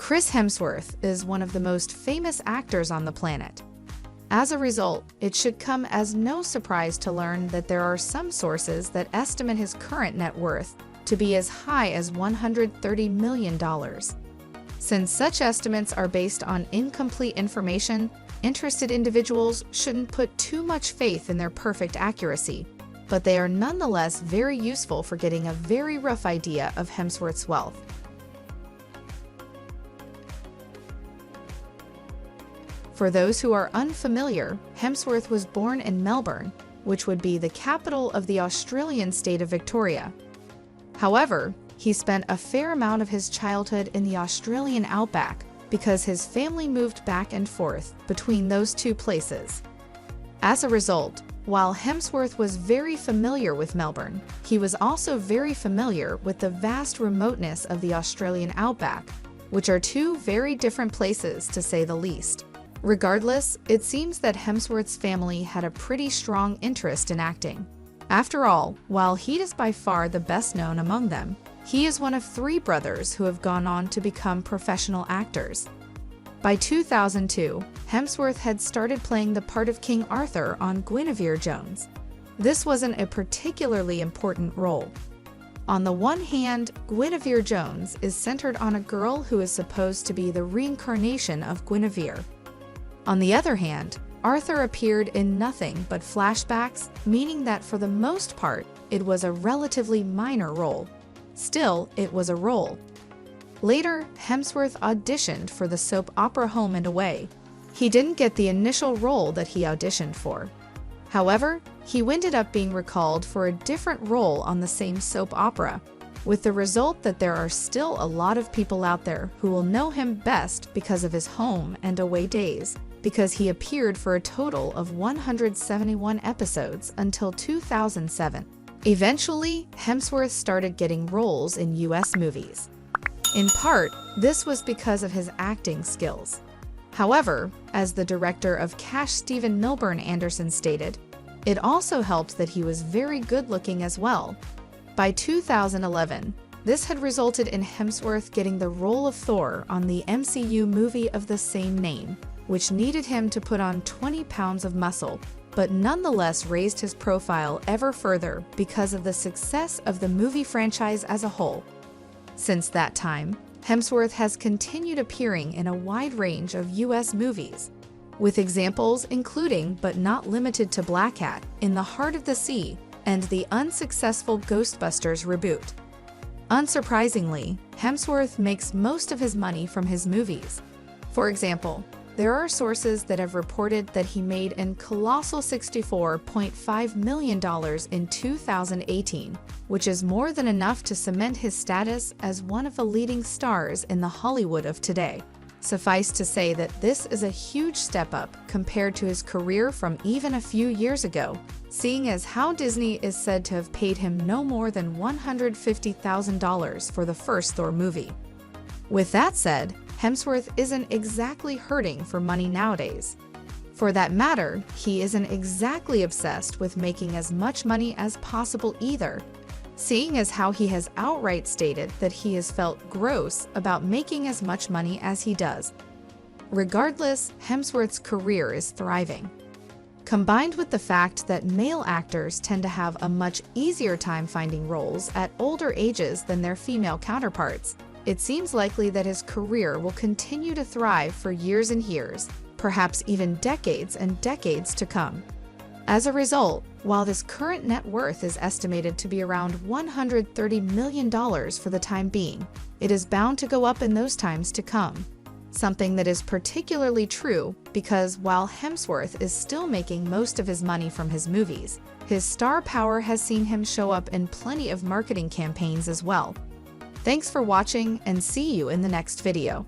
Chris Hemsworth is one of the most famous actors on the planet. As a result, it should come as no surprise to learn that there are some sources that estimate his current net worth to be as high as $130 million. Since such estimates are based on incomplete information, interested individuals shouldn't put too much faith in their perfect accuracy, but they are nonetheless very useful for getting a very rough idea of Hemsworth's wealth. For those who are unfamiliar, Hemsworth was born in Melbourne, which would be the capital of the Australian state of Victoria. However, he spent a fair amount of his childhood in the Australian outback because his family moved back and forth between those two places. As a result, while Hemsworth was very familiar with Melbourne, he was also very familiar with the vast remoteness of the Australian outback, which are two very different places to say the least. Regardless, it seems that Hemsworth's family had a pretty strong interest in acting. After all, while he is by far the best known among them, he is one of 3 brothers who have gone on to become professional actors. By 2002, Hemsworth had started playing the part of King Arthur on Guinevere Jones. This wasn't a particularly important role. On the one hand, Guinevere Jones is centered on a girl who is supposed to be the reincarnation of Guinevere. On the other hand, Arthur appeared in nothing but flashbacks, meaning that for the most part, it was a relatively minor role. Still, it was a role. Later, Hemsworth auditioned for the soap opera Home and Away. He didn't get the initial role that he auditioned for. However, he ended up being recalled for a different role on the same soap opera, with the result that there are still a lot of people out there who will know him best because of his Home and Away days, because he appeared for a total of 171 episodes until 2007. Eventually, Hemsworth started getting roles in US movies. In part, this was because of his acting skills. However, as the director of Cash Stephen Milburn Anderson stated, it also helped that he was very good-looking as well. By 2011, this had resulted in Hemsworth getting the role of Thor on the MCU movie of the same name, which needed him to put on 20 pounds of muscle, but nonetheless raised his profile ever further because of the success of the movie franchise as a whole. Since that time, Hemsworth has continued appearing in a wide range of US movies, with examples including but not limited to Black Cat, In the Heart of the Sea, and the unsuccessful Ghostbusters reboot. Unsurprisingly, Hemsworth makes most of his money from his movies. For example, there are sources that have reported that he made a colossal $64.5 million in 2018, which is more than enough to cement his status as one of the leading stars in the Hollywood of today. Suffice to say that this is a huge step up compared to his career from even a few years ago, seeing as how Disney is said to have paid him no more than $150,000 for the first Thor movie. With that said, Hemsworth isn't exactly hurting for money nowadays. For that matter, he isn't exactly obsessed with making as much money as possible either, seeing as how he has outright stated that he has felt gross about making as much money as he does. Regardless, Hemsworth's career is thriving. Combined with the fact that male actors tend to have a much easier time finding roles at older ages than their female counterparts, it seems likely that his career will continue to thrive for years and years, perhaps even decades and decades to come. As a result, while his current net worth is estimated to be around $130 million for the time being, it is bound to go up in those times to come. Something that is particularly true because while Hemsworth is still making most of his money from his movies, his star power has seen him show up in plenty of marketing campaigns as well. Thanks for watching and see you in the next video.